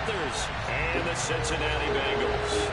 Panthers and the Cincinnati Bengals.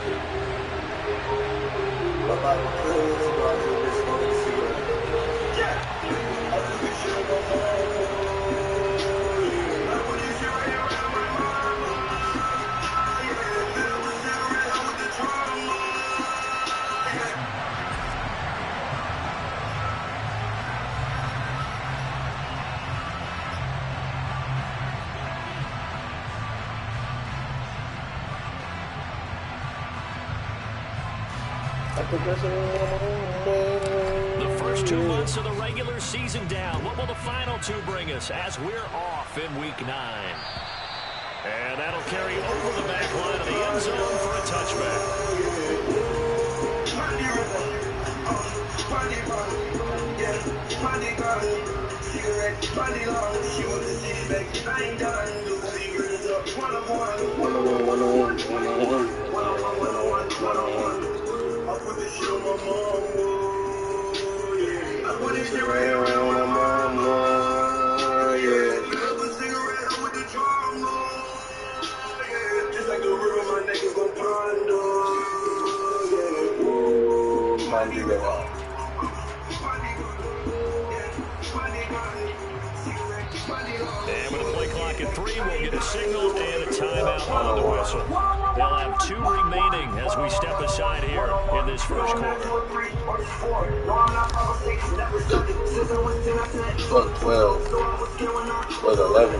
The first 2 months of the regular season down. What will the final 2 bring us as we're off in Week 9? And that'll carry over the back line of the end zone for a touchback. I put this shit on my mama, yeah. I put this shit right around my mama, yeah. I put a cigarette out with the drama, yeah. Just like the river, my neck is gon' ponder, yeah. Might be that. And with a play clock at 3, we'll get a signal and a timeout on the whistle. They'll have 2 remaining as we step aside here in this first quarter. Fuck 12. What 11?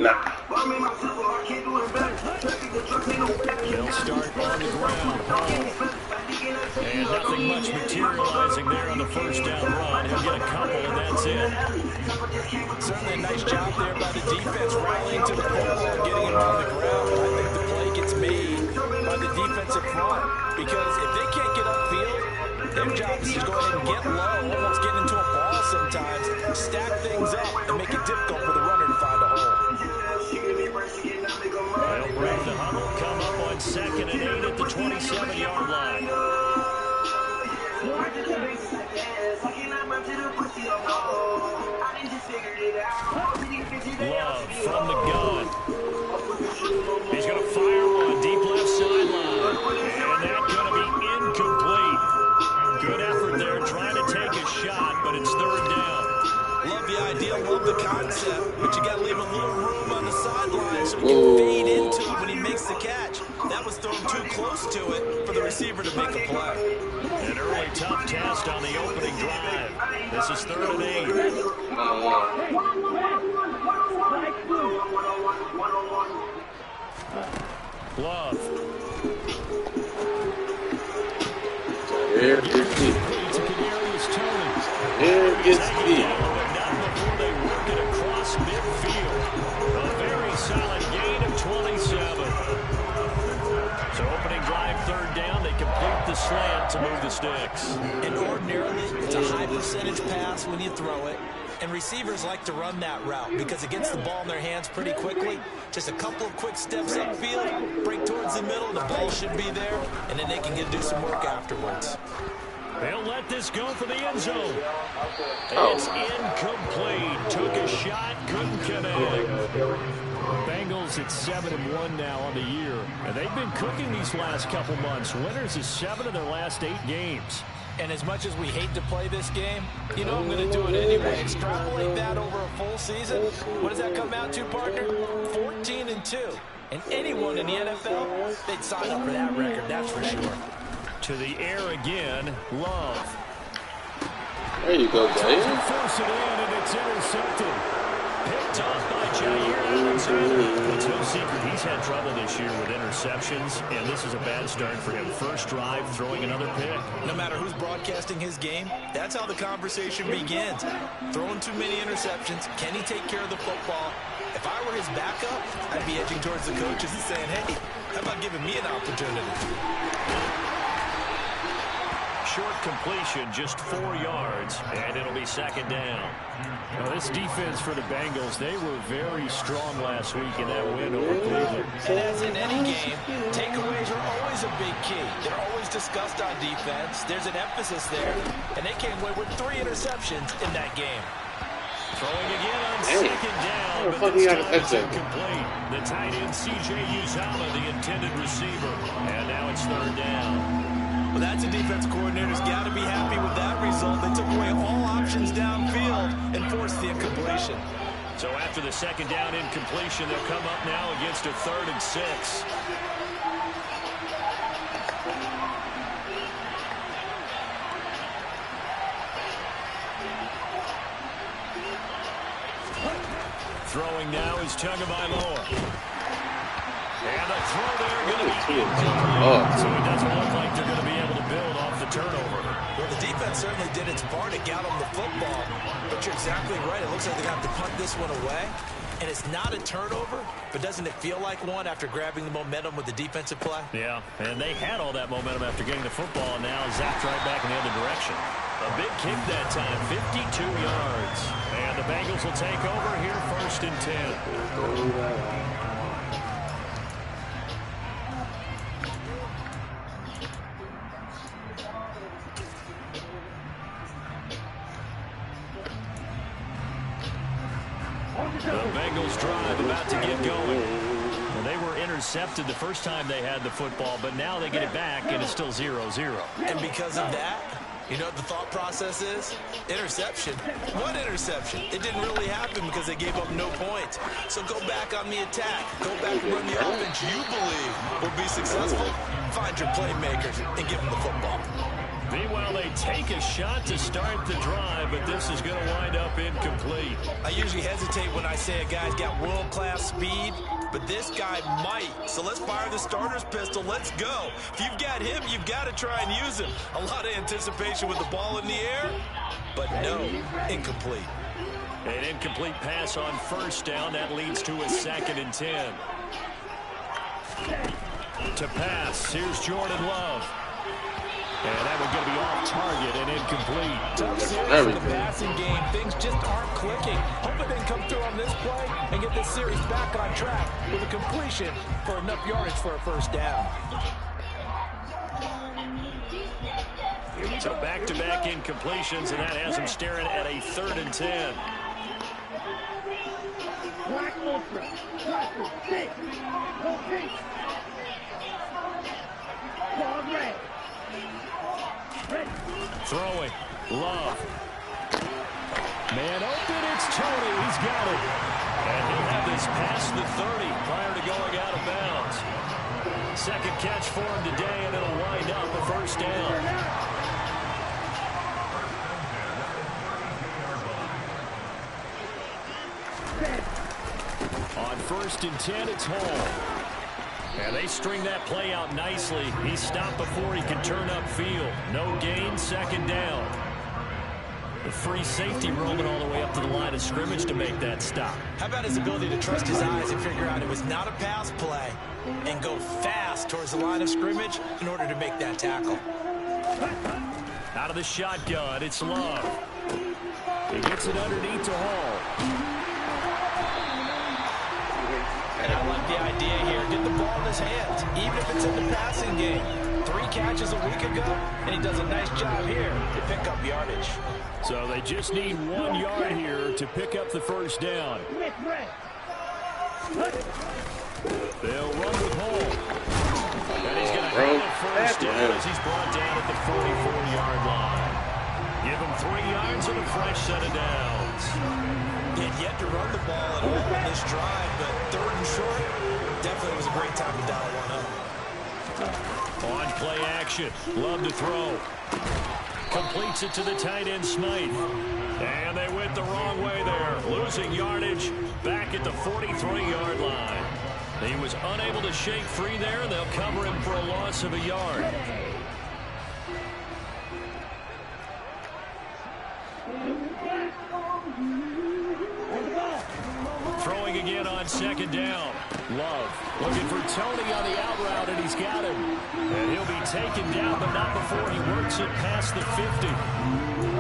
Nah. They'll start on the ground. And nothing much materializing there on the first down run. He'll get a couple, and that's it. Certainly a nice job there by the defense, rallying to the football and getting him on the ground. I think the play gets made by the defensive front, because if they can't get upfield, their job is to go ahead and get low, almost get into a ball sometimes, stack things up, and make it difficult for the runner to find a hole. They'll break the huddle, come up on 2nd and 8 at the 27-yard line. Love from the gun. He's going to fire one deep left sideline. And that's going to be incomplete. Good effort there trying to take a shot, but it's 3rd down. Love the idea, love the concept, but you got to leave a little room on the sideline so he can fade into it when he makes the catch. That was thrown too close to it for the receiver to make a play. An early tough test on the opening drive. This is 3rd and 8. Love. Here gets Bih. Here gets Bih. Before they work it across midfield. A very solid gain of 27. So opening drive, 3rd down. They complete the slant to move the sticks. And ordinarily, it's a high percentage pass when you throw it. And receivers like to run that route because it gets the ball in their hands pretty quickly. Just a couple of quick steps upfield, break towards the middle, the ball should be there, and then they can do some work afterwards. They'll let this go for the end zone. It's incomplete. Took a shot, couldn't connect. Bengals at 7-1 now on the year. And they've been cooking these last couple months. Winners is 7 of their last 8 games. And as much as we hate to play this game, you know I'm going to do it anyway. Extrapolate that over a full season. What does that come out to, partner? 14-2. And anyone in the NFL, they'd sign up for that record, that's for sure. To the air again, Love. There you go, guys. Force it in, and it's intercepted. Picked off by Jair Alexander. It's no secret he's had trouble this year with interceptions, and this is a bad start for him. First drive, throwing another pick. No matter who's broadcasting his game, that's how the conversation begins. Throwing too many interceptions, can he take care of the football? If I were his backup, I'd be edging towards the coaches and saying, hey, how about giving me an opportunity? short completion, just 4 yards, and it'll be second down. Now, this defense for the Bengals, they were very strong last week in that win over Cleveland. And as in any game, takeaways are always a big key. They're always discussed on defense. There's an emphasis there, and they came away with 3 interceptions in that game. Throwing again on second down, but this time it's incomplete. The tight end, C.J. Uzomah, the intended receiver, and now it's third down. Well, that's a defense coordinator's got to be happy with that result. They took away all options downfield and forced the incompletion. So after the second down incompletion, they'll come up now against a 3rd and 6. Throwing now is Tagovailoa. And the throw there going to be incomplete. So it doesn't look like they're going to be able to build off the turnover. Well, the defense certainly did its part to get them the football. But you're exactly right. It looks like they're going to have to punt this one away. And it's not a turnover, but doesn't it feel like one after grabbing the momentum with the defensive play? Yeah, and they had all that momentum after getting the football, and now zapped right back in the other direction. A big kick that time, 52 yards. And the Bengals will take over here, 1st and 10. The Bengals drive about to get going. Well, they were intercepted the first time they had the football, but now they get it back, and it's still 0-0. And because of that, you know what the thought process is? Interception. What interception? It didn't really happen because they gave up no points. So go back on the attack. Go back and run the offense you believe will be successful. Find your playmakers and give them the football. Meanwhile, they take a shot to start the drive, but this is going to wind up incomplete. I usually hesitate when I say a guy's got world-class speed, but this guy might. So let's fire the starter's pistol. Let's go. If you've got him, you've got to try and use him. A lot of anticipation with the ball in the air, but no, incomplete. An incomplete pass on 1st down. That leads to a 2nd and 10. To pass, here's Jordan Love. And that one's going to be off target and incomplete. Tough series in the passing game. Things just aren't clicking. Hope they can come through on this play and get this series back on track with a completion for enough yardage for a 1st down. So back-to-back incompletions, and that has them staring at a 3rd and 10. Throwing. Love. Man open, it's Tony. He's got it. And he'll have this past the 30 prior to going out of bounds. 2nd catch for him today, and it'll wind up a 1st down. On 1st and 10, it's Hall. And they string that play out nicely. He's stopped before he can turn upfield. No gain, 2nd down. The free safety roaming all the way up to the line of scrimmage to make that stop. How about his ability to trust his eyes and figure out it was not a pass play and go fast towards the line of scrimmage in order to make that tackle? Out of the shotgun, it's Love. He gets it underneath to Hall. And I like the idea here. Get the ball in his hands, even if it's in the passing game. 3 catches a week ago, and he does a nice job here to pick up yardage. So they just need 1 yard here to pick up the 1st down. They'll run with Hall. And he's going to have the 1st down as he's brought down at the 44-yard line. Give him 3 yards and a fresh set of downs. He yet to run the ball at all in this drive, but 3rd and short, definitely was a great time to dial one up. On play action, Love to throw. Completes it to the tight end, Smythe. And they went the wrong way there, losing yardage back at the 43-yard line. He was unable to shake free there, and they'll cover him for a loss of a yard. Throwing again on 2nd down. Love looking for Tony on the out route, and he's got him. And he'll be taken down, but not before he works it past the 50.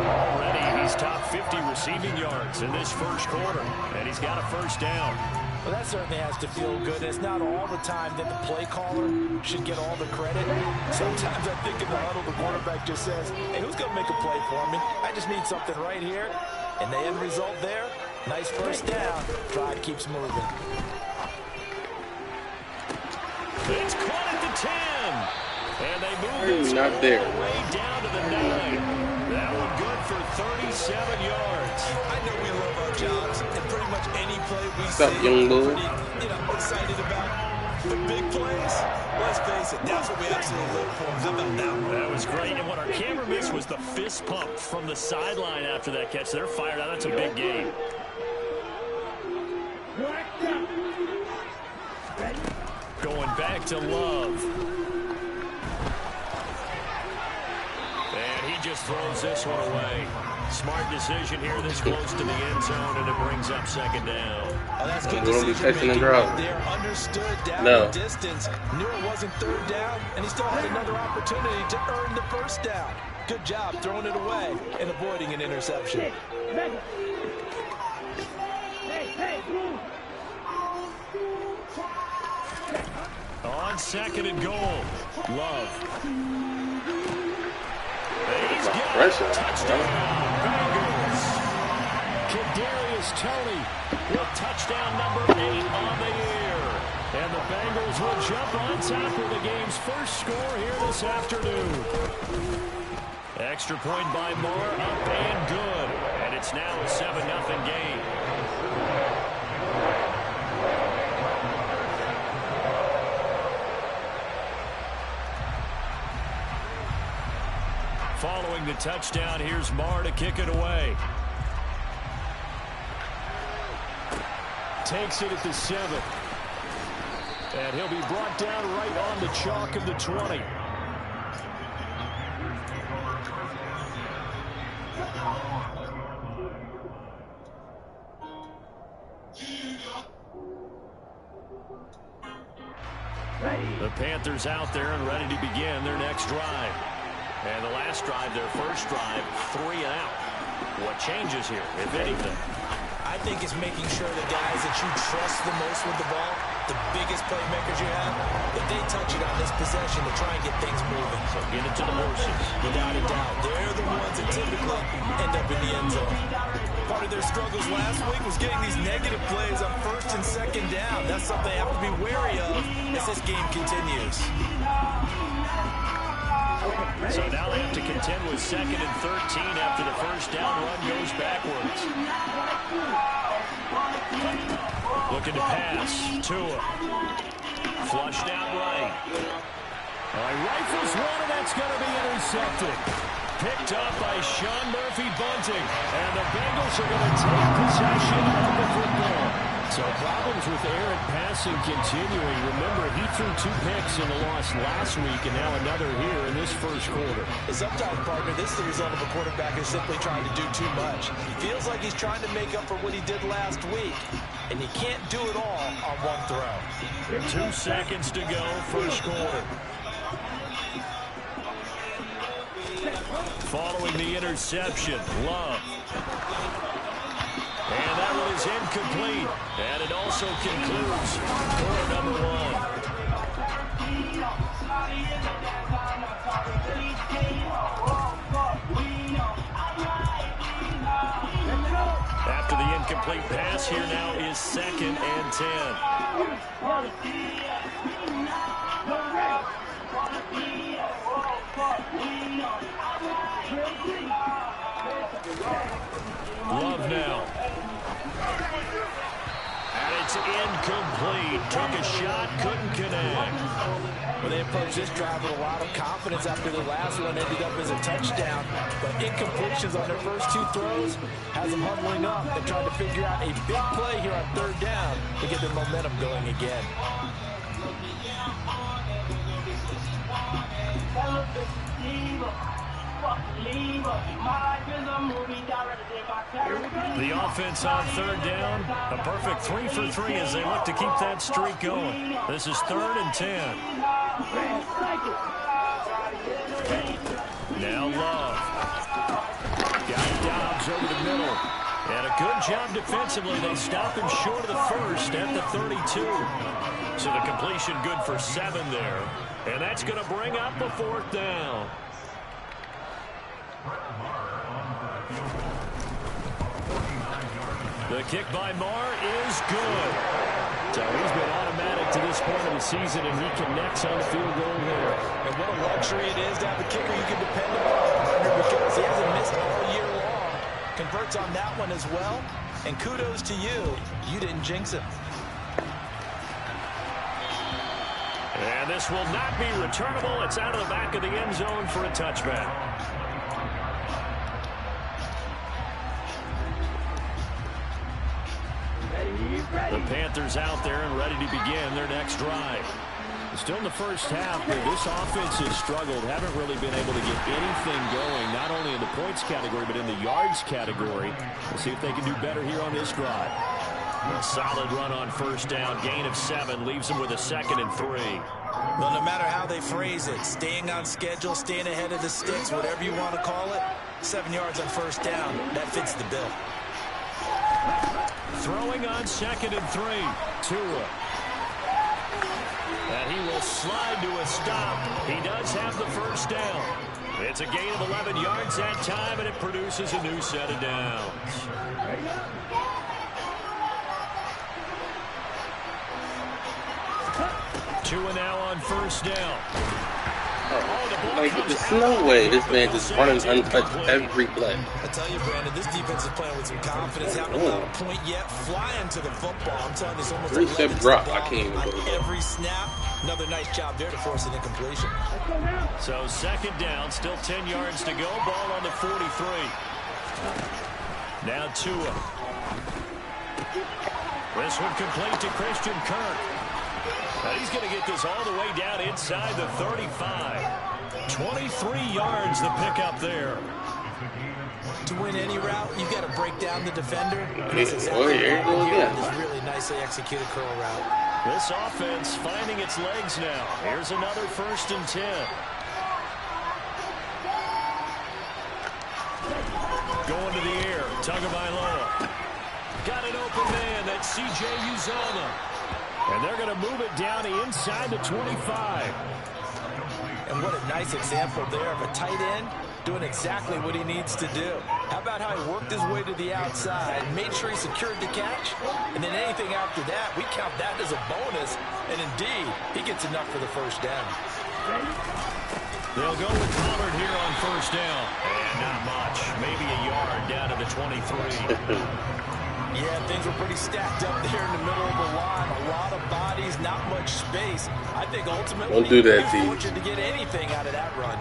Already, he's top 50 receiving yards in this first quarter, and he's got a first down. Well, that certainly has to feel good. It's not all the time that the play caller should get all the credit. Sometimes I think in the huddle, the quarterback just says, hey, who's going to make a play for me? I just need something right here. And the end result there, nice first down. Drive keeps moving. It's caught at the 10. And they move it all the way down to the 9. That one good for 37 yards. I know we love our jobs, and pretty much any play we What's up, see, young bull? pretty excited about. The big plays, let's face it, that's what we absolutely live for. How about that one? That was great. And what our camera missed was the fist pump from the sideline after that catch. They're fired out. That's a big game. Going back to Love. And he just throws this one away. Smart decision here this close to the end zone, and it brings up second down. Oh, that's good We're going to be decision catching and making driving. right there. Understood down No. the distance. Knew it wasn't third down, and he still had another opportunity to earn the first down. Good job throwing it away and avoiding an interception. On second and goal, Love. He's got Pressure. touchdown, Bengals. Kadarius Toney with touchdown number 8 on the year. And the Bengals will jump on top of the game's first score here this afternoon. Extra point by Moore, up and good. And it's now a 7-0 game. Following the touchdown, here's Marr to kick it away. Takes it at the 7. And he'll be brought down right on the chalk of the 20. The Panthers out there and ready to begin their next drive. And the last drive, their first drive, 3 and out. What changes here, if anything? I think it's making sure the guys that you trust the most with the ball, the biggest playmakers you have, that they touch it on this possession to try and get things moving. So get it to the horses. Without a doubt, they're the ones that typically end up in the end zone. Part of their struggles last week was getting these negative plays on first and second down. That's something they have to be wary of as this game continues. So now they have to contend with 2nd and 13 after the first down run goes backwards. Looking to pass. Tua. Flushed out right. Rifles one, and that's going to be intercepted. Picked up by Sean Murphy-Bunting. And the Bengals are going to take possession of the football. So problems with errant passing continuing. Remember, he threw 2 picks in the loss last week, and now another here in this first quarter. Sometimes, partner, this is the result of a quarterback who's simply trying to do too much. Feels like he's trying to make up for what he did last week, and he can't do it all on one throw. 2 seconds to go, first quarter. Following the interception, Love. And that one is incomplete. And it also concludes quarter number 1. After the incomplete pass, here now is 2nd and 10. Love now. And it's incomplete. Took a shot, couldn't connect. Well, they approached this drive with a lot of confidence after the last one ended up as a touchdown. But incompletions on their first 2 throws has them huddling up and trying to figure out a big play here on 3rd down to get their momentum going again. The offense on third down, a perfect 3 for 3 as they look to keep that streak going. This is 3rd and 10. Now Love. Got Dobbs over the middle. And a good job defensively. They stop him short of the first at the 32. So the completion good for 7 there. And that's going to bring up a 4th down. The kick by Marr is good. So he's been automatic to this point of the season, and he connects on the field goal there. And what a luxury it is to have a kicker you can depend upon, partner, because he hasn't missed all year long. Converts on that one as well. And kudos to you. You didn't jinx him. And this will not be returnable. It's out of the back of the end zone for a touchback. The Panthers out there and ready to begin their next drive. Still in the first half, but this offense has struggled. Haven't really been able to get anything going, not only in the points category, but in the yards category. We'll see if they can do better here on this drive. A solid run on first down. Gain of 7 leaves them with a 2nd and 3. Well, no matter how they phrase it, staying on schedule, staying ahead of the sticks, whatever you want to call it, 7 yards on first down, that fits the bill. Throwing on 2nd and 3. Tua. And he will slide to a stop. He does have the first down. It's a gain of 11 yards that time, and it produces a new set of downs. Tua now on first down. Like, there's no way this man just running untouched every play. I tell you, Brandon, this defense is playing with some confidence. Haven't allowed a point yet. Flying to the football. I'm telling you, it's almost 3-step drop. I can't even believe that. Every snap. Another nice job there to force an incompletion. So 2nd down, still 10 yards to go. Ball on the 43. Now Tua. This one complete to Christian Kirk. And he's going to get this all the way down inside the 35. 23 yards the pickup there. To win any route, you've got to break down the defender. Here This really nicely executed curl route. This offense finding its legs now. Here's another 1st and 10. Going to the air. Tagovailoa. Got an open man. That's C.J. Uzomah. And they're going to move it down inside the 25. And what a nice example there of a tight end doing exactly what he needs to do. How about how he worked his way to the outside, made sure he secured the catch, and then anything after that, we count that as a bonus. And indeed, he gets enough for the first down. They'll go with Pollard here on first down. And not much. Maybe a yard down to the 23. Yeah, things were pretty stacked up there in the middle of the line. A lot of bodies, not much space. I think ultimately Don't do that, he was fortunate to get anything out of that run.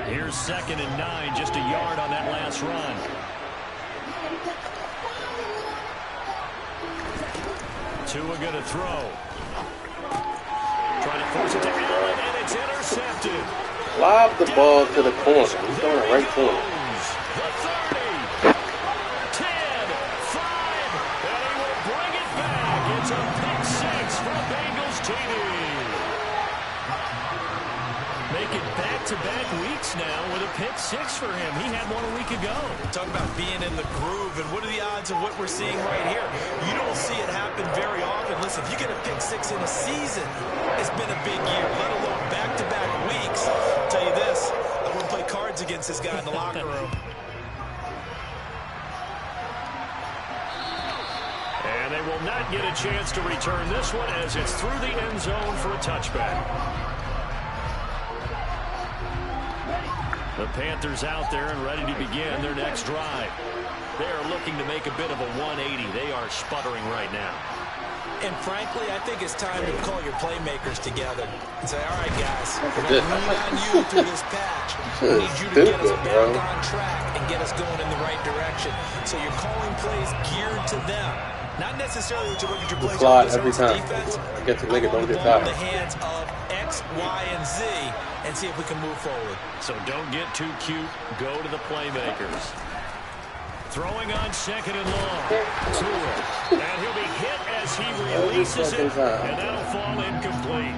Here's 2nd and 9, just a yard on that last run. Tua going to throw. Trying to force it to Allen, and it's intercepted. Lob the ball to the corner. He's throwing it right to him. The 30, 10, 5, and he will bring it back. It's a pick 6 for Bengals TD. Make it back-to-back weeks now with a pick 6 for him. He had one a week ago. Talk about being in the groove, and what are the odds of what we're seeing right here? You don't see it happen very often. Listen, if you get a pick 6 in a season, it's been a big year, let alone back-to-back weeks. I'll tell you this, I wouldn't play cards against this guy in the locker room. And they will not get a chance to return this one as it's through the end zone for a touchback. The Panthers out there and ready to begin their next drive. They are looking to make a bit of a 180. They are sputtering right now. And frankly, I think it's time to call your playmakers together and say, all right, guys, we're going to lean on you through this patch. We need you to get us back on track and get us going in the right direction. So you're calling plays geared to them. Not necessarily what you look at your plays on defense. I get to make it, don't get tired. In the hands of X, Y, and Z and see if we can move forward. So don't get too cute. Go to the playmakers. Throwing on second and long. Tua. And he'll be hit as he releases it. And that'll fall incomplete.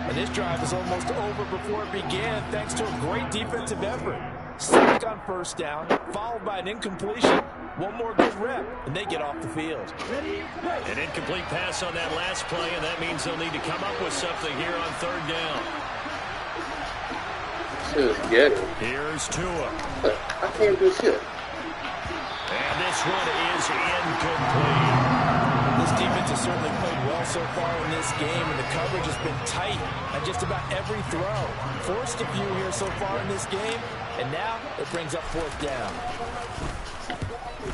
And this drive is almost over before it began thanks to a great defensive effort. Sack on first down, followed by an incompletion. One more good rep, and they get off the field. An incomplete pass on that last play, and that means they'll need to come up with something here on third down. Get it. Here's Tua. I can't do shit. And this one is incomplete. This defense has certainly played well so far in this game, and the coverage has been tight on just about every throw. Forced a few here so far in this game, and now it brings up fourth down.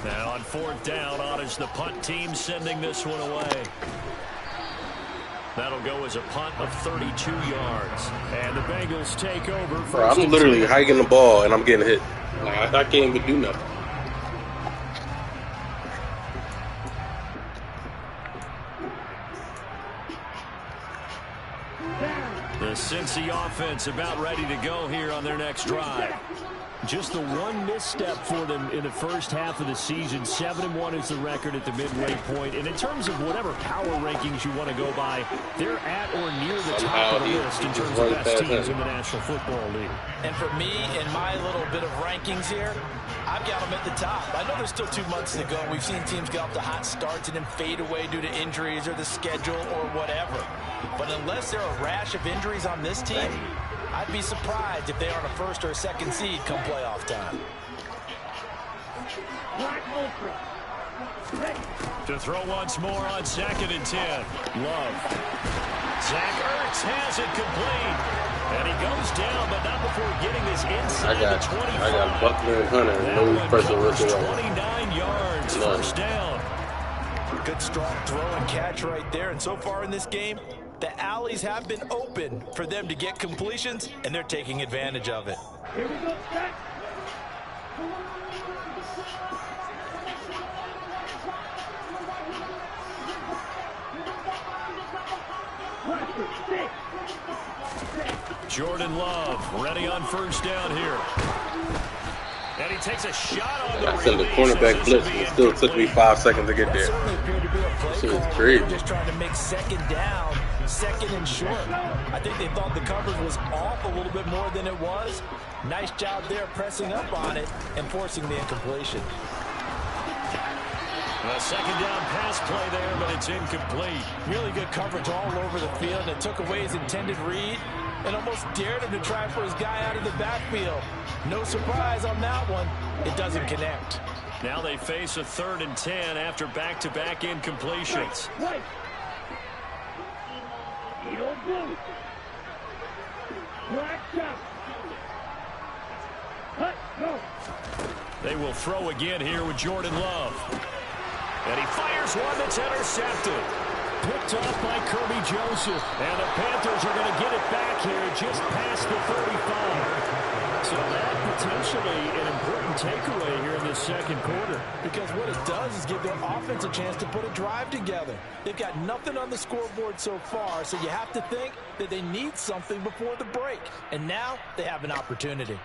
Now on fourth down, on is the punt team sending this one away. That'll go as a punt of 32 yards. And the Bengals take over. Bro, I'm literally hiking the ball, and I'm getting hit. Like, I can't even do nothing. The Cincy offense about ready to go here on their next drive. Just the one misstep for them in the first half of the season. 7-1 is the record at the midway point. And in terms of whatever power rankings you want to go by, they're at or near the top of the list in terms of best teams in the National Football League. And for me, in my little bit of rankings here, I've got them at the top. I know there's still 2 months to go. We've seen teams get off to hot starts and then fade away due to injuries or the schedule or whatever. But unless there are a rash of injuries on this team, I'd be surprised if they aren't a first or a second seed come playoff time. To throw once more on 2nd and 10. Love. Zach Ertz has it complete. And he goes down, but not before getting this inside the 25. I got Buckner and Hunter. No person with 29 yards. First down. Good strong throw and catch right there. And so far in this game, the alleys have been open for them to get completions, and they're taking advantage of it. Here we go, set. Jordan Love ready on first down here. And he takes a shot on the I sent the cornerback blitz, and it still took me 5 seconds to get there. This is crazy. Just trying to make second down, second and short. I think they thought the coverage was off a little bit more than it was. Nice job there pressing up on it and forcing the incompletion. A second down pass play there, but it's incomplete. Really good coverage all over the field. It took away his intended read and almost dared him to try for his guy out of the backfield. No surprise on that one. It doesn't connect. Now they face a 3rd and 10 after back-to-back incompletions. They will throw again here with Jordan Love. And he fires one that's intercepted. Picked off by Kirby Joseph. And the Panthers are going to get it back here just past the 35. So that potentially an important takeaway here in this second quarter. Because what it does is give their offense a chance to put a drive together. They've got nothing on the scoreboard so far, so you have to think that they need something before the break. And now they have an opportunity.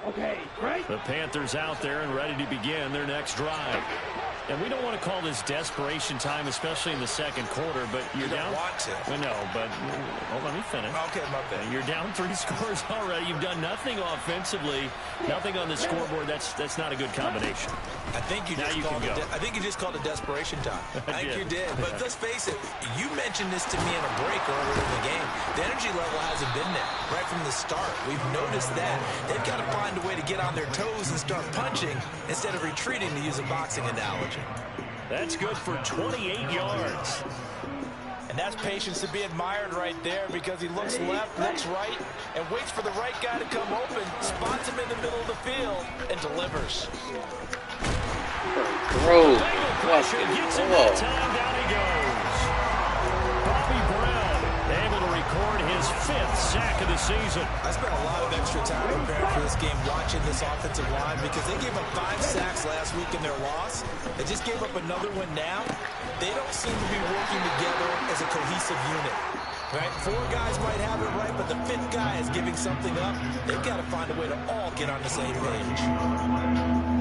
Okay, right. The Panthers out there and ready to begin their next drive. And we don't want to call this desperation time, especially in the second quarter, but you're down. Want to. Well, no, but let me finish. Okay, my bad. You're down 3 scores already. You've done nothing offensively, nothing on the scoreboard. That's not a good combination. I think you just called it desperation time. I think you did. But let's face it, you mentioned this to me in a break earlier in the game. The energy level hasn't been there right from the start. We've noticed that. They've got to find a way to get on their toes and start punching instead of retreating, to use a boxing analogy. That's good for 28 yards. And that's patience to be admired right there, because he looks left, looks right, and waits for the right guy to come open, spots him in the middle of the field, and delivers. Bro. pressure. Gets it that time. Down he goes. Bobby Brown able to record his 5th sack of the season. I spent a lot of extra time preparing for this game watching this offensive line because they gave up 5 sacks last week in their loss. They just gave up another one now. They don't seem to be working together as a cohesive unit. Right? 4 guys might have it right, but the 5th guy is giving something up. They've got to find a way to all get on the same page.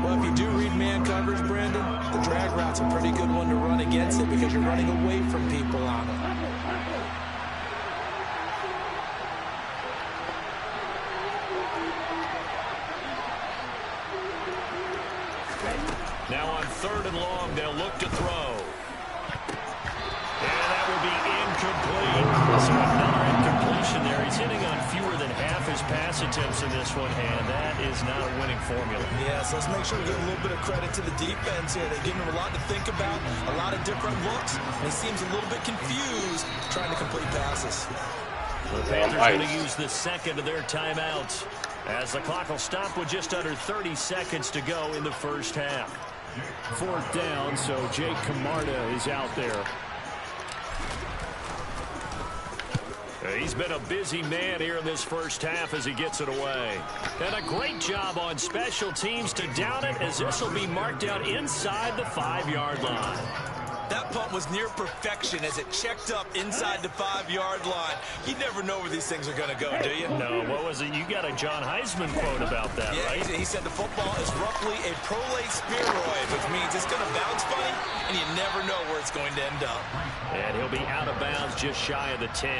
Well, if you do read man coverage, Brandon, the drag route's a pretty good one to run against it because you're running away from people on it. Now on 3rd and long, they'll look to throw. And that will be incomplete. So another incompletion there. He's hitting on fewer than half his pass attempts in this one, and that is not a winning formula. Yes, let's make sure we give a little bit of credit to the defense here. They're giving him a lot to think about, a lot of different looks, and he seems a little bit confused trying to complete passes. The Panthers going to use the 2nd of their timeouts as the clock will stop with just under 30 seconds to go in the first half. 4th down, so Jake Camarda is out there. He's been a busy man here in this first half as he gets it away. And a great job on special teams to down it as this will be marked out inside the 5-yard line. That punt was near perfection as it checked up inside the 5-yard line. You never know where these things are going to go, do you? No, what was it? You got a John Heisman quote about that, right? He said the football is roughly a prolate spheroid, which means it's going to bounce funny, and you never know where it's going to end up. And he'll be out of bounds just shy of the 10.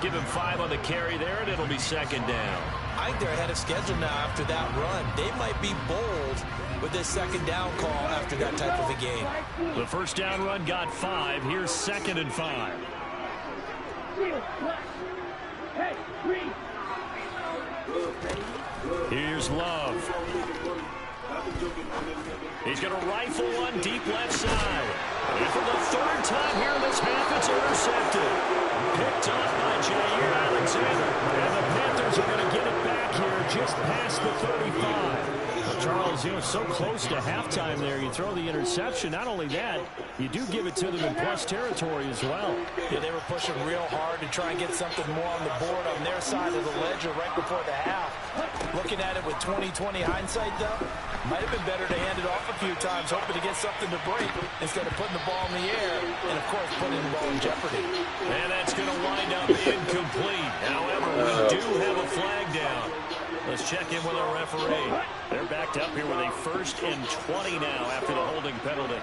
Give him 5 on the carry there, and it'll be 2nd down. I think they're ahead of schedule now after that run. They might be bold with this 2nd down call after that type of a game. The first down run got 5. Here's 2nd and 5. Here's Love. He's going to rifle one deep left side. And for the 3rd time here in this half, it's intercepted. Picked off by Jair Alexander. And the Panthers are going to get it back here just past the 35. Charles, so close to halftime there. You throw the interception. Not only that, you do give it to them in plus territory as well. Yeah, they were pushing real hard to try and get something more on the board on their side of the ledger right before the half. Looking at it with 20/20 hindsight, though, might have been better to hand it off a few times, hoping to get something to break instead of putting the ball in the air and, of course, putting the ball in jeopardy. And that's going to wind up incomplete. However, we do have a flag down. Let's check in with our referee. They're backed up here with a 1st and 20 now after the holding penalty.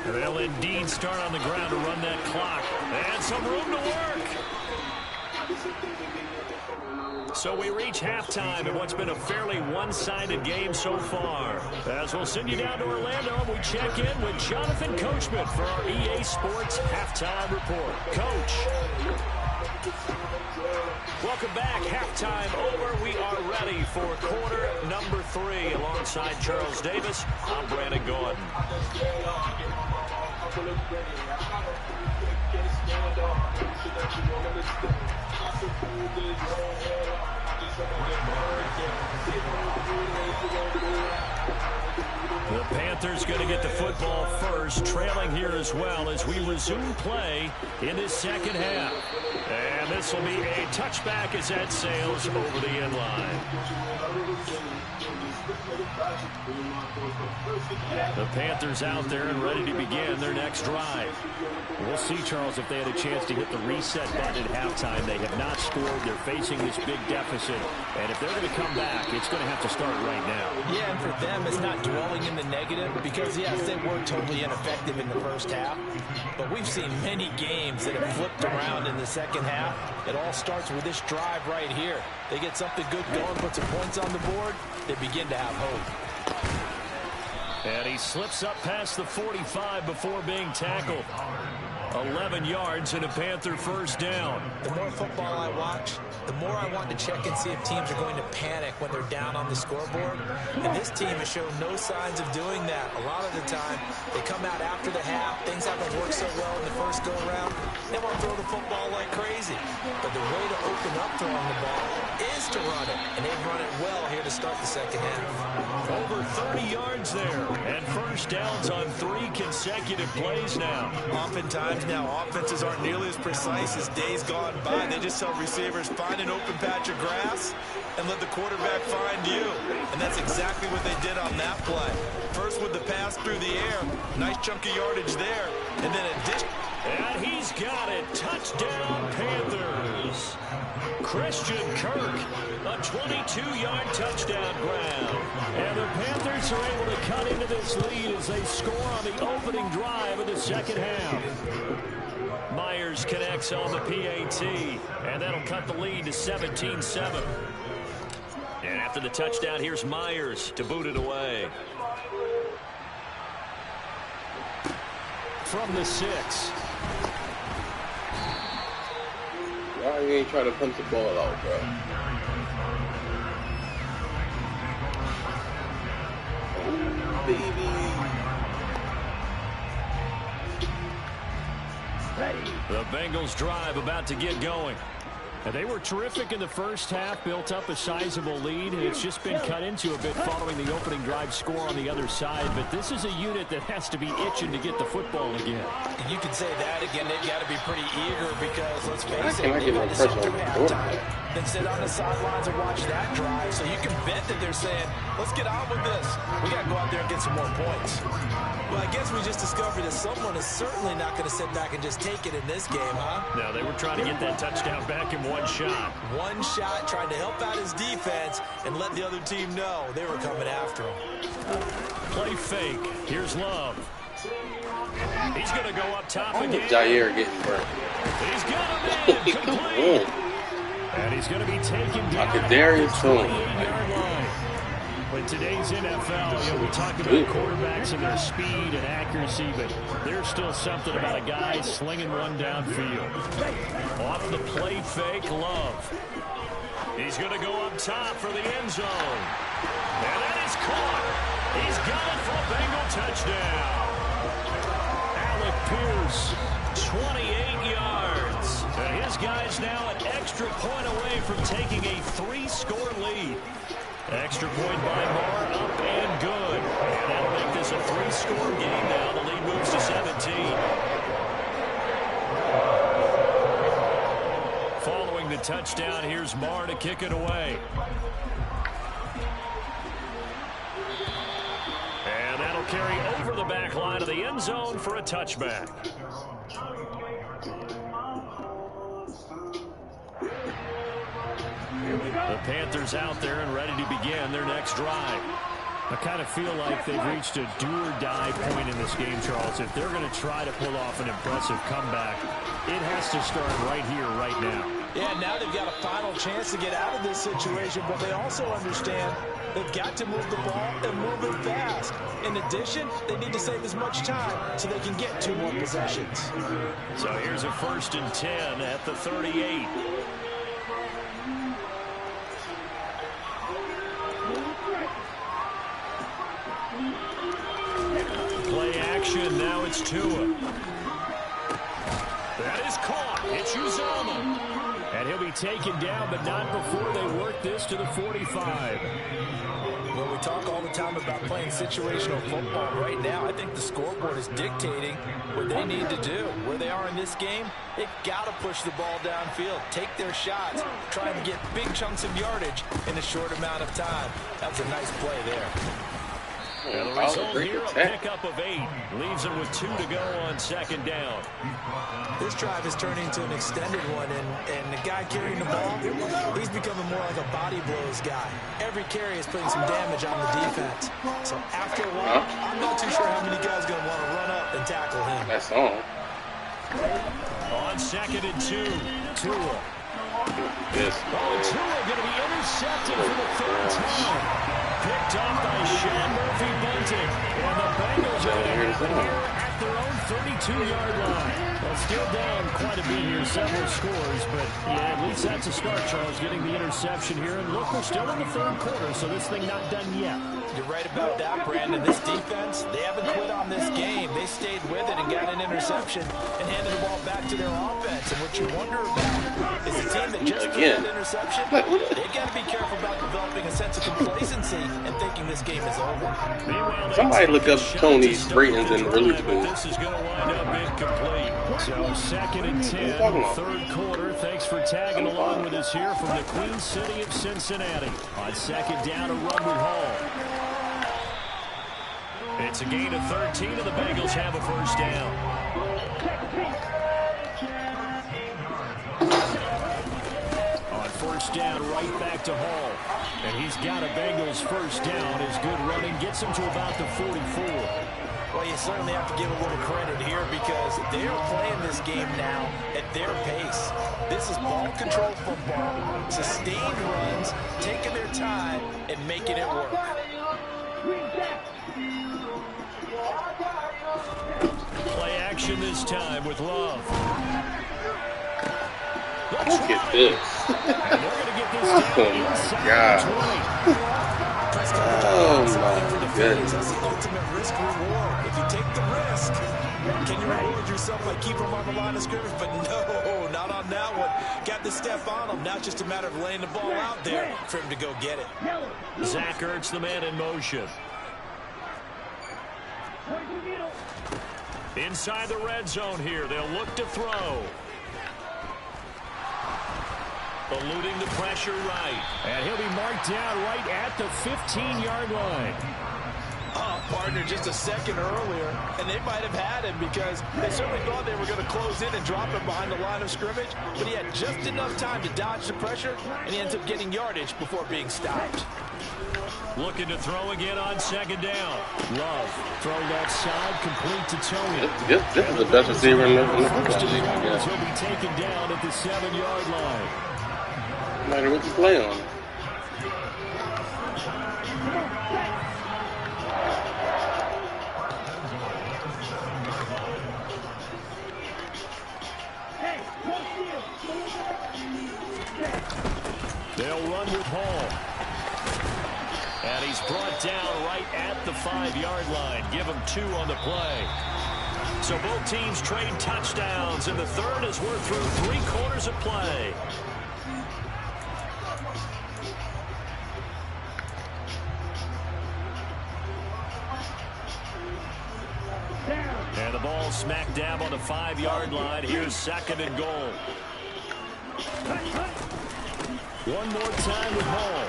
They'll indeed start on the ground to run that clock. And some room to work. So we reach halftime in what's been a fairly one-sided game so far. As we'll send you down to Orlando, and we check in with Jonathan Coachman for our EA Sports Halftime Report. Coach. Welcome back. Halftime over. We are ready for quarter number 3. Alongside Charles Davis, I'm Brandon Gordon. The Panthers going to get the football first, trailing here as well as we resume play in this 2nd half. And this will be a touchback as that sails over the end line. The Panthers out there and ready to begin their next drive. We'll see, Charles, if they had a chance to hit the reset button at halftime. They have not scored. They're facing this big deficit. And if they're going to come back, it's going to have to start right now. Yeah, and for them, it's not dwelling in the negative because, yes, they were totally ineffective in the first half. But we've seen many games that have flipped around in the 2nd half. It all starts with this drive right here. They get something good going, put some points on the board, they begin to have hope. And he slips up past the 45 before being tackled. 11 yards and a Panther first down. The more football I watch, the more I want to check and see if teams are going to panic when they're down on the scoreboard. And this team has shown no signs of doing that. A lot of the time, they come out after the half. Things haven't worked so well in the first go-around. They want to throw the football like crazy. But the way to open up throwing the ball is to run it. And they've run it well here to start the 2nd half. Over 30 yards there. And first downs on 3 consecutive plays now. Oftentimes now, offenses aren't nearly as precise as days gone by. They just tell receivers, find an open patch of grass and let the quarterback find you. And that's exactly what they did on that play. First with the pass through the air. Nice chunky yardage there. And then a dish. And he's got it. Touchdown, Panthers. Christian Kirk, a 22-yard touchdown grab. And the Panthers are able to cut into this lead as they score on the opening drive of the second half. Myers connects on the PAT, and that'll cut the lead to 17-7. And after the touchdown, here's Myers to boot it away. From the 6. Why you ain't trying to punch the ball out, bro? Oh, baby. The Bengals drive about to get going. And they were terrific in the first half, built up a sizable lead, and it's just been cut into a bit following the opening drive score on the other side. But this is a unit that has to be itching to get the football again. You can say that again. They've got to be pretty eager because, let's face it, I they've had to sit through halftime, on then sit on the sidelines and watch that drive. So you can bet that they're saying, let's get on with this. We got to go out there and get some more points. Well, I guess we just discovered that someone is certainly not going to sit back and just take it in this game, huh? Now, they were trying to get that touchdown back in one shot. One shot, trying to help out his defense and let the other team know they were coming after him. Play fake. Here's Love. He's going to go up top again. Jair getting burnt. He's got him in. Complete. And he's going to be taken down at the 28-yard line. But today's NFL, we talk about quarterbacks and their speed and accuracy, but there's still something about a guy slinging one downfield. Off the play fake, Love. He's going to go up top for the end zone. And that is caught. He's got it for a Bengal touchdown. Alec Pierce, 28 yards. And his guy's now an extra point away from taking a 3-score lead. Extra point by Marr, up and good. And that'll make this a 3-score game now. The lead moves to 17. Following the touchdown, here's Marr to kick it away. And that'll carry over the back line of the end zone for a touchback. The Panthers out there and ready to begin their next drive. I kind of feel like they've reached a do-or-die point in this game, Charles. If they're going to try to pull off an impressive comeback, it has to start right here, right now. Yeah, now they've got a final chance to get out of this situation, but they also understand they've got to move the ball and move it fast. In addition, they need to save as much time so they can get 2 more possessions. So here's a 1st and 10 at the 38. Play action, now it's Tua. That is caught. It's Uzomah. And he'll be taken down, but not before they work this to the 45. Well, we talk all the time about playing situational football. Right now, I think the scoreboard is dictating what they need to do. Where they are in this game, they've got to push the ball downfield, take their shots, try and get big chunks of yardage in a short amount of time. That's a nice play there. And the result here, a pickup of 8. Leaves them with 2 to go on 2nd down. This drive is turning into an extended one, and the guy carrying the ball, he's becoming more like a body blows guy. Every carry is putting some damage on the defense. So after a while, I'm not too sure how many guys are going to want to run up and tackle him. That's on. On 2nd and 2, Tua. Yes. Tua going to be intercepted for the 3rd time. Picked up by Sean Murphy Bunting. And the Bengals are going to have it here at their own 32-yard line. Well, still down quite a bit here, several scores. But, yeah, at least that's a start, Charles, getting the interception here. And look, we're still in the 3rd quarter, so this thing not done yet. You're right about that, Brandon. This defense, they haven't quit on this game. They stayed with it and got an interception and handed the ball back to their offense. And what you wonder about is the team that just threw that interception, they've got to be careful about developing a sense of complacency and thinking this game is over. Somebody look up Tony's ratings in the release book. This is going to wind up incomplete. So 2nd and 10, third quarter. Thanks for tagging along with us here from the Queen City of Cincinnati. On 2nd down, a run with Hall. It's a gain of 13, and the Bengals have a first down. On first down, right back to Hall. And he's got a Bengals first down. His good running gets him to about the 44. Well, you certainly have to give a little credit here because they are playing this game now at their pace. This is ball control football, sustained runs, taking their time, and making it work. Play action this time with Love. Look at this. And they're going to get this down inside the 20. Oh my goodness. That's the ultimate risk reward. If you take the risk, can you reward yourself by keeping them on the line of scrimmage? But no, not on that one. Got the step on them. Now it's just a matter of laying the ball out there for him to go get it. Zach Ertz, the man in motion. Inside the red zone here. They'll look to throw. Eluding the pressure right. And he'll be marked down right at the 15-yard line. Partner just a second earlier, and they might have had him because they certainly thought they were going to close in and drop him behind the line of scrimmage, but he had just enough time to dodge the pressure, and he ends up getting yardage before being stopped. Looking to throw again on 2nd down. Love, throw left side, complete to Tony. This is the best receiver in the football league. He'll be taken down at the 7-yard line. Might have to play on it. They'll run with Hall. And he's brought down right at the 5-yard line. Give him 2 on the play. So both teams trade touchdowns, and the third as we're through 3 quarters of play. And the ball smack dab on the 5-yard line. Here's 2nd and goal. One more time with Hall.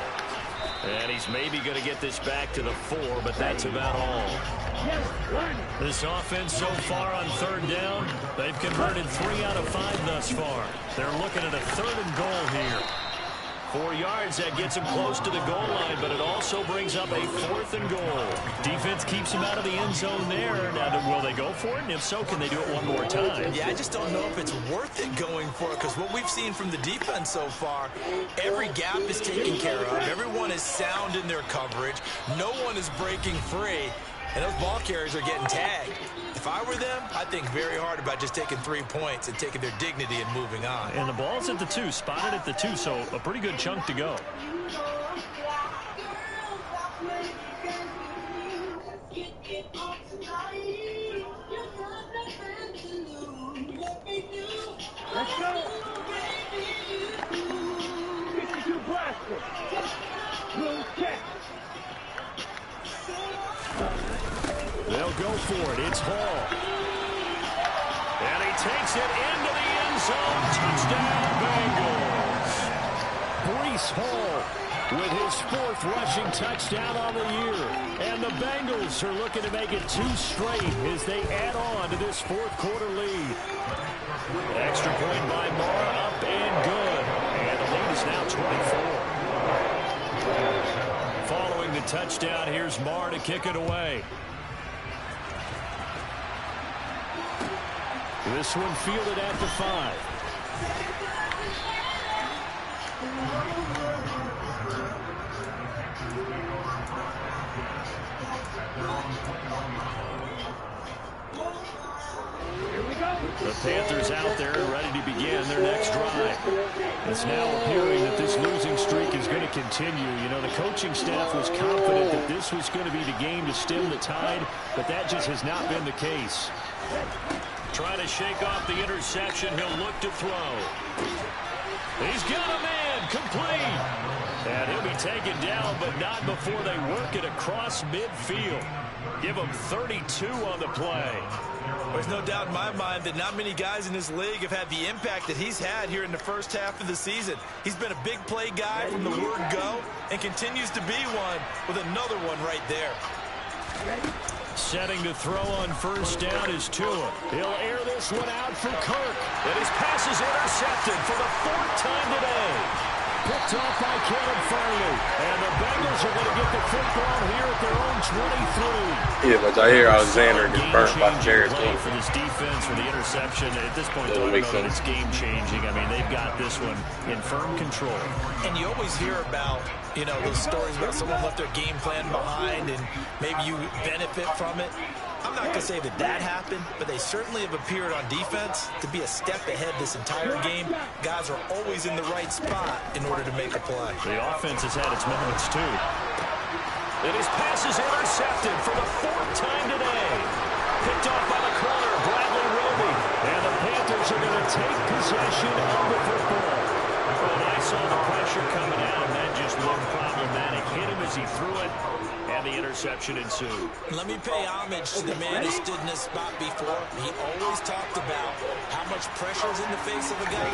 And he's maybe going to get this back to the 4, but that's about all. This offense so far on 3rd down, they've converted 3 out of 5 thus far. They're looking at a 3rd and goal here. 4 yards, that gets him close to the goal line, but it also brings up a 4th and goal. Defense keeps him out of the end zone there. Now, will they go for it? And if so, can they do it one more time? Yeah, I just don't know if it's worth it going for it because what we've seen from the defense so far, every gap is taken care of. Everyone is sound in their coverage. No one is breaking free, and those ball carriers are getting tagged. If I were them, I'd think very hard about just taking 3 points and taking their dignity and moving on. And the ball's at the 2, spotted at the 2, so a pretty good chunk to go. Let's go. 52 blaster. Blue check. They'll go for it. It's Hall. And he takes it into the end zone. Touchdown, Bengals. Breece Hall with his 4th rushing touchdown on the year. And the Bengals are looking to make it 2 straight as they add on to this 4th quarter lead. Extra point by Moore, up and good. And the lead is now 24. Following the touchdown, here's Moore to kick it away. This one fielded at the 5. Here we go. The Panthers out there ready to begin their next drive. It's now appearing that this losing streak is going to continue. You know, the coaching staff was confident that this was going to be the game to stem the tide, but that just has not been the case. Trying to shake off the interception. He'll look to throw. He's got a man complete. And he'll be taken down, but not before they work it across midfield. Give him 32 on the play. There's no doubt in my mind that not many guys in this league have had the impact that he's had here in the first half of the season. He's been a big play guy from the word go and continues to be one with another one right there. Setting to throw on first down is Tua. He'll air this one out for Kirk. And his pass is intercepted for the 4th time today. Picked off by Caleb Farley. And the Bengals are going to get the football here at their own 23. Yeah, but I hear Alexander gets burnt by Jared King. For this defense, for the interception, at this point, I don't know that it's game-changing. I mean, they've got this one in firm control. And you always hear about, you know, those stories about someone left their game plan behind and maybe you benefit from it. I'm not going to say that that happened, but they certainly have appeared on defense to be a step ahead this entire game. Guys are always in the right spot in order to make a play. The offense has had its moments, too. And his pass is intercepted for the 4th time today. Picked off by the corner, Bradley Roby. And the Panthers are going to take possession of the football. And I saw the pressure coming at him. That just looked problematic. Hit him as he threw it. And the interception ensued. Let me pay homage to the man who stood in this spot before. He always talked about how much pressure is in the face of a guy,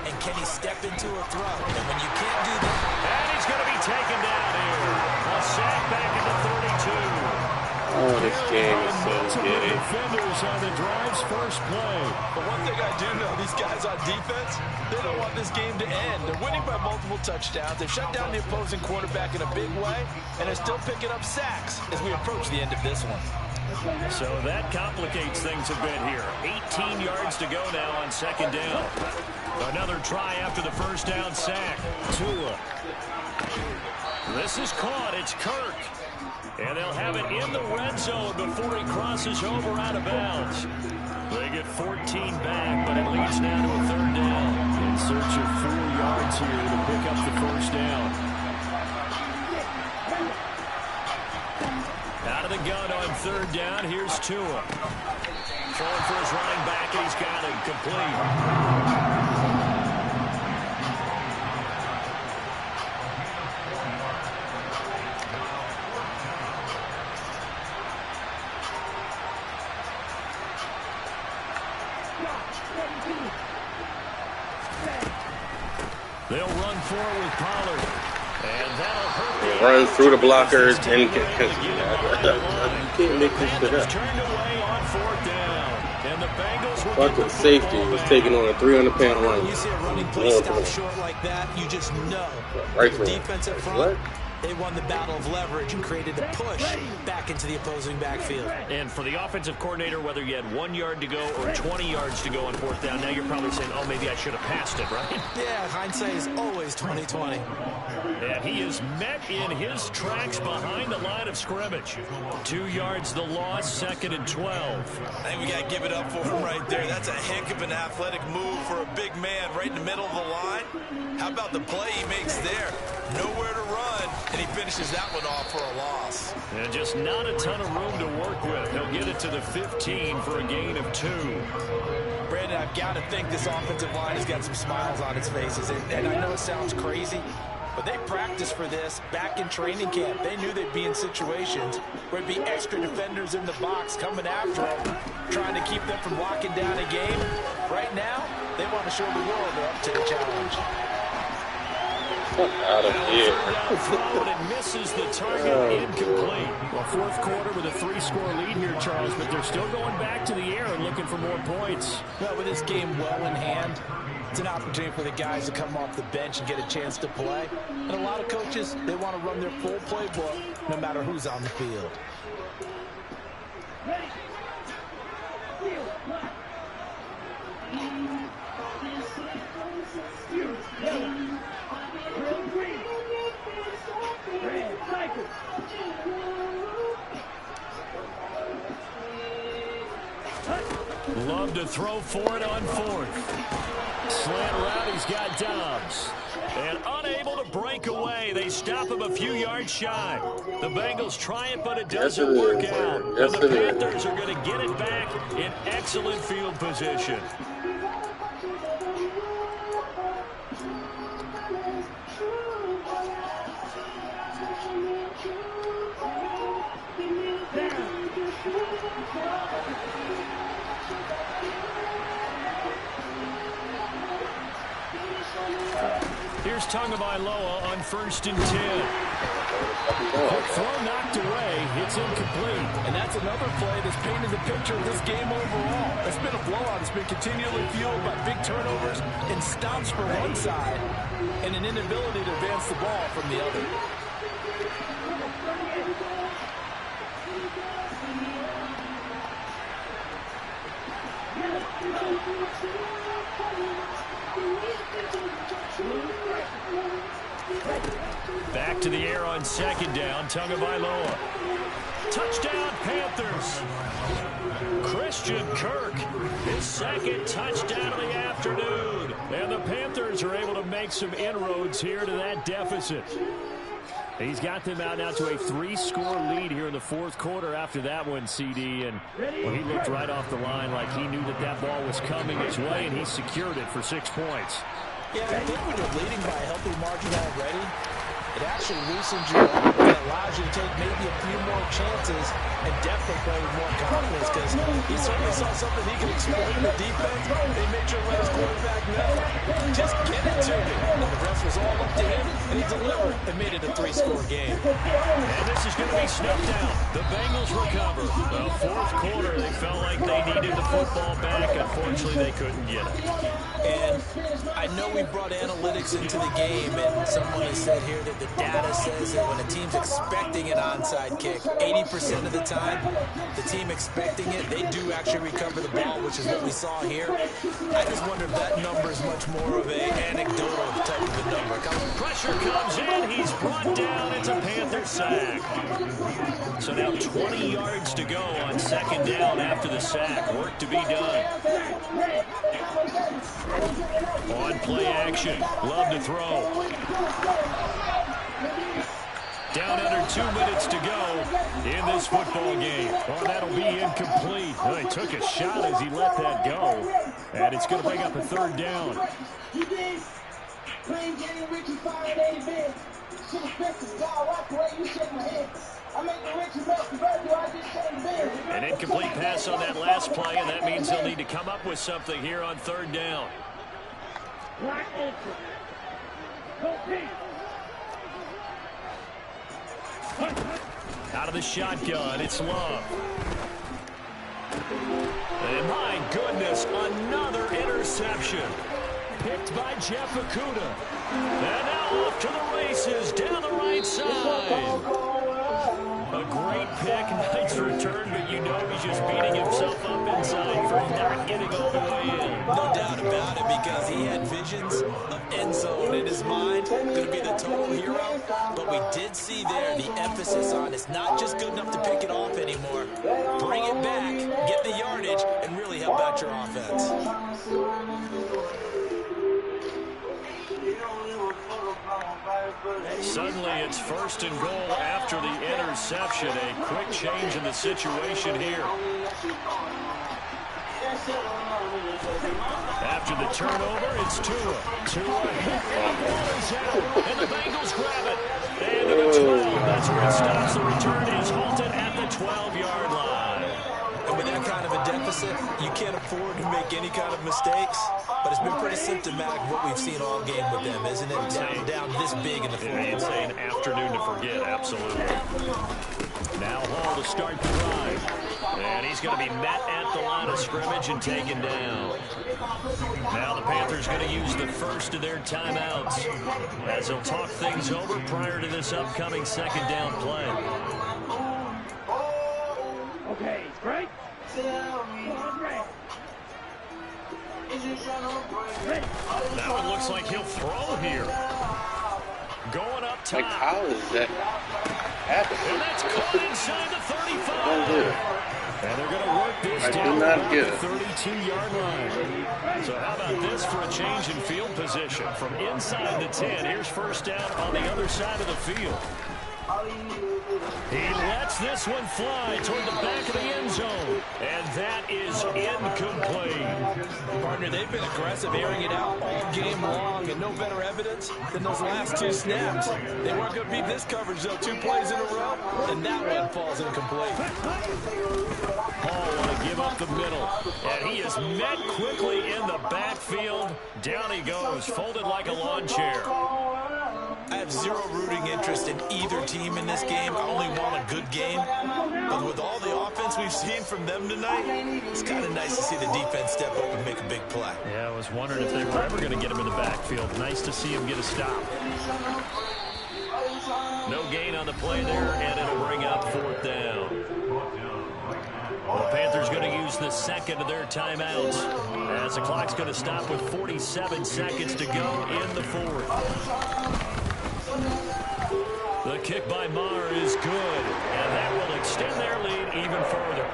and can he step into a throw. And when you can't do that... And he's going to be taken down here. A sack back at the 32. Oh, this game is so good. Defenders on the drive's first play. But one thing I do know, these guys on defense, they don't want this game to end. They're winning by multiple touchdowns. They've shut down the opposing quarterback in a big way, and they're still picking up sacks as we approach the end of this one. So that complicates things a bit here. 18 yards to go now on 2nd down. Another try after the first down sack. Tua. This is caught. It's Kirk. And they'll have it in the red zone before he crosses over out of bounds. They get 14 back, but it leads now to a 3rd down. In search of 4 yards here to pick up the first down. Out of the gun on 3rd down, here's Tua. Throwing for his running back, and he's got it complete. They'll run forward with Pollard. And that'll hurt. Run through the blockers and get you can't make this shit up. Turned away on 4th down. And the Bengals will Fucking safety was taking on a 300-pound run. You see a running play stop short like that, you just know. Right the defense up front, they won the battle of leverage and created a push back into the opposing backfield. And for the offensive coordinator, whether you had 1 yard to go or 20 yards to go on 4th down, now you're probably saying, oh, maybe I should have passed it, right? Yeah, hindsight is always 20/20. And he is met in his tracks behind the line of scrimmage. 2 yards the loss, 2nd and 12. I think we got to give it up for him right there. That's a heck of an athletic move for a big man right in the middle of the line. How about the play he makes there? Nowhere to run, and he finishes that one off for a loss. And just not a ton of room to work with. He'll get it to the 15 for a gain of 2. Brandon, I've got to think this offensive line has got some smiles on its faces. And I know it sounds crazy, but they practiced for this back in training camp. They knew they'd be in situations where there'd be extra defenders in the box coming after them, trying to keep them from locking down a game. Right now, they want to show the world they're up to the challenge. Out of here. And misses the target, incomplete. Well, 4th quarter with a 3-score lead here, Charles, but they're still going back to the air and looking for more points. Well, with this game well in hand, it's an opportunity for the guys to come off the bench and get a chance to play. And a lot of coaches, they want to run their full playbook no matter who's on the field. Ready. Love to throw for it on fourth. Slant route, he's got Dobbs. And unable to break away. They stop him a few yards shy. The Bengals try it, but it doesn't work out. And the Panthers are going to get it back in excellent field position. Here's Tagovailoa on 1st and 10. Quick throw knocked away. It's incomplete. And that's another play that's painted the picture of this game overall. It's been a blowout. It's been continually fueled by big turnovers and stops for one side and an inability to advance the ball from the other. Back to the air on 2nd down. Tagovailoa. Touchdown, Panthers. Christian Kirk, his 2nd touchdown of the afternoon. And the Panthers are able to make some inroads here to that deficit. He's got them out now to a 3-score lead here in the 4th quarter after that one, CD. And well, he looked right off the line like he knew that that ball was coming his way, and he secured it for 6 points. Yeah, I think when you're leading by a healthy margin already, it actually loosens you up and allows you to take maybe a few more chances and definitely play with more confidence, because he certainly saw something he could exploit in the defense. They made sure to let his quarterback know, just get it to me. And the rest was all up to him, and he delivered and made it a 3-score game. And this is going to be snuffed out. The Bengals recover. The 4th quarter, they felt like they needed the football back. Unfortunately, they couldn't get it. And I know we brought analytics into the game, and someone has said here that the data says that when a team's expecting an onside kick, 80% of the time, the team expecting it, they do actually recover the ball, which is what we saw here. I just wonder if that number is much more of an anecdotal type of a number. Pressure comes in. He's brought down. It's a Panther sack. So now 20 yards to go on 2nd down after the sack. Work to be done. On play action. Love to throw. Down under 2 minutes to go in this football game. Oh, that'll be incomplete. Well, he took a shot as he let that go. And it's going to bring up a 3rd down. An incomplete pass on that last play, and that means they'll need to come up with something here on 3rd down. Goat Bih. Out of the shotgun, it's Love. And my goodness, another interception. Picked by Jeff Okudah. And now off to the races, down the right side. A great pick, nice return, but you know he's just beating himself up inside for not getting all the way in. No doubt about it, because he had visions of end zone in his mind, going to be the total hero. But we did see there the emphasis on it's not just good enough to pick it off anymore. Bring it back, get the yardage, and really help out your offense. Suddenly it's 1st and goal after the interception. A quick change in the situation here. After the turnover, it's Tua. Tua hit, and the ball is out, and the Bengals grab it. And to the 12, that's where it stops. The return is halted at the 12-yard line. And with that kind of a deficit, you can't afford to make any kind of mistakes. But it's been pretty symptomatic of what we've seen all game with them, isn't it? Down this big in the fourth. It's an afternoon to forget, absolutely. Now Hall to start the drive. And he's going to be met at the line of scrimmage and taken down. Now the Panthers going to use the first of their timeouts as they'll talk things over prior to this upcoming 2nd down play. Okay, right? That one looks like he'll throw here. Going up top. Like, how is that happening? And that's caught inside the 35. And they're going to work this is I did down not about get the it. 32-yard line. So how about this for a change in field position? From inside the 10, here's first down on the other side of the field. He lets this one fly toward the back of the end zone. And that is incomplete. Partner, they've been aggressive, airing it out all game long, and no better evidence than those last 2 snaps. They weren't going to beat this coverage, though. 2 plays in a row, and that one falls incomplete. Hall want to give up the middle. And he is met quickly in the backfield. Down he goes, folded like a lawn chair. I have zero rooting interest in either team in this game. I only want a good game. But with all the offense we've seen from them tonight, it's kind of nice to see the defense step up and make a big play. Yeah, I was wondering if they were ever going to get him in the backfield. Nice to see him get a stop. No gain on the play there, and it'll bring up 4th down. Well, the Panthers going to use the second of their timeouts as the clock's going to stop with 47 seconds to go in the 4th. The kick by Maher is good, and that will extend their lead even further.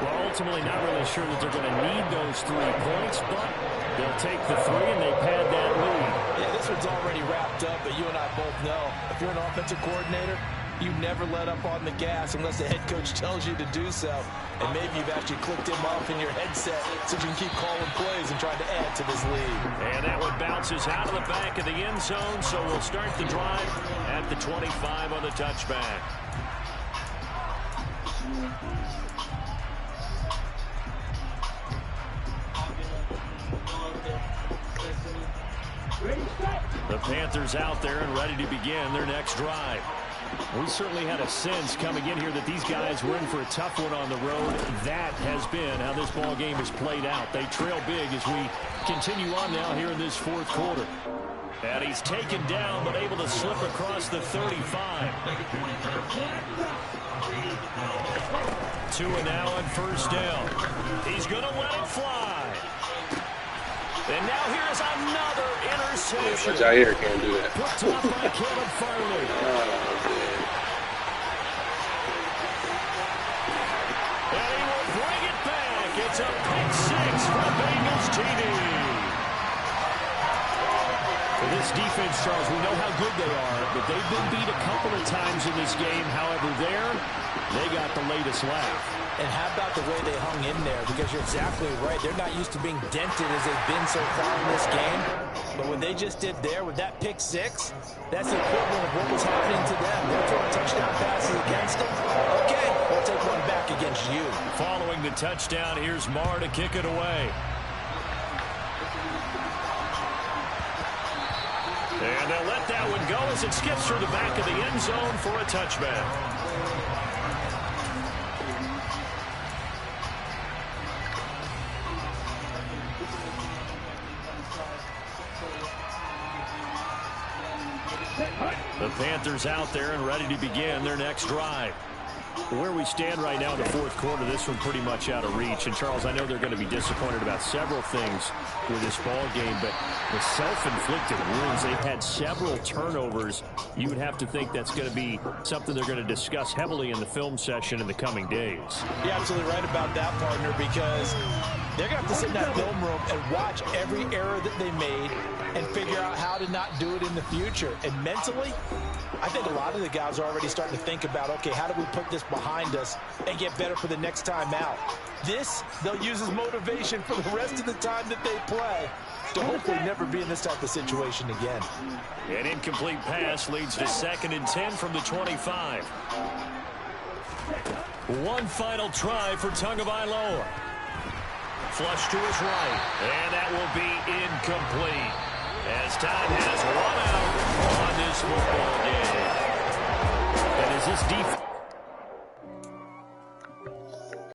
Well, ultimately not really sure that they're going to need those 3 points, but they'll take the 3 and they pad that lead. Yeah, this one's already wrapped up, but you and I both know if you're an offensive coordinator, you never let up on the gas unless the head coach tells you to do so. And maybe you've actually clicked him off in your headset so you can keep calling plays and trying to add to this lead. And that one bounces out of the back of the end zone, so we'll start the drive at the 25 on the touchback. The Panthers out there and ready to begin their next drive. We certainly had a sense coming in here that these guys were in for a tough one on the road. That has been how this ball game has played out. They trail big as we continue on now here in this 4th quarter. And he's taken down but able to slip across the 35. 2 and now on first down. He's going to let it fly. And now here's another interception. But Jair can't do that. Picked up by Caleb Farley. And he will bring it back. It's a pick 6 for Bengals TD. For this defense, Charles, we know how good they are, but they've been beat a couple of times in this game. However, they got the latest laugh. And how about the way they hung in there? Because you're exactly right. They're not used to being dented as they've been so far in this game. But what they just did there with that pick 6, that's the equivalent of what was happening to them. They're throwing touchdown passes against them. Okay, we'll take one back against you. Following the touchdown, here's Maher to kick it away. And they'll let that one go as it skips through the back of the end zone for a touchback. The Panthers out there and ready to begin their next drive. Where we stand right now in the 4th quarter, this one pretty much out of reach. And, Charles, I know they're going to be disappointed about several things with this ball game, but the self-inflicted wounds, they've had several turnovers. You would have to think that's going to be something they're going to discuss heavily in the film session in the coming days. You're absolutely right about that, partner, because they're going to have to sit in that film room and watch every error that they made and figure out how to not do it in the future. And mentally, I think a lot of the guys are already starting to think about, okay, how do we put this behind us and get better for the next time out? This, they'll use as motivation for the rest of the time that they play to hopefully never be in this type of situation again. An incomplete pass leads to 2nd and 10 from the 25. One final try for Tagovailoa. Flush to his right, and that will be incomplete as time has run out on this football game. And as this defense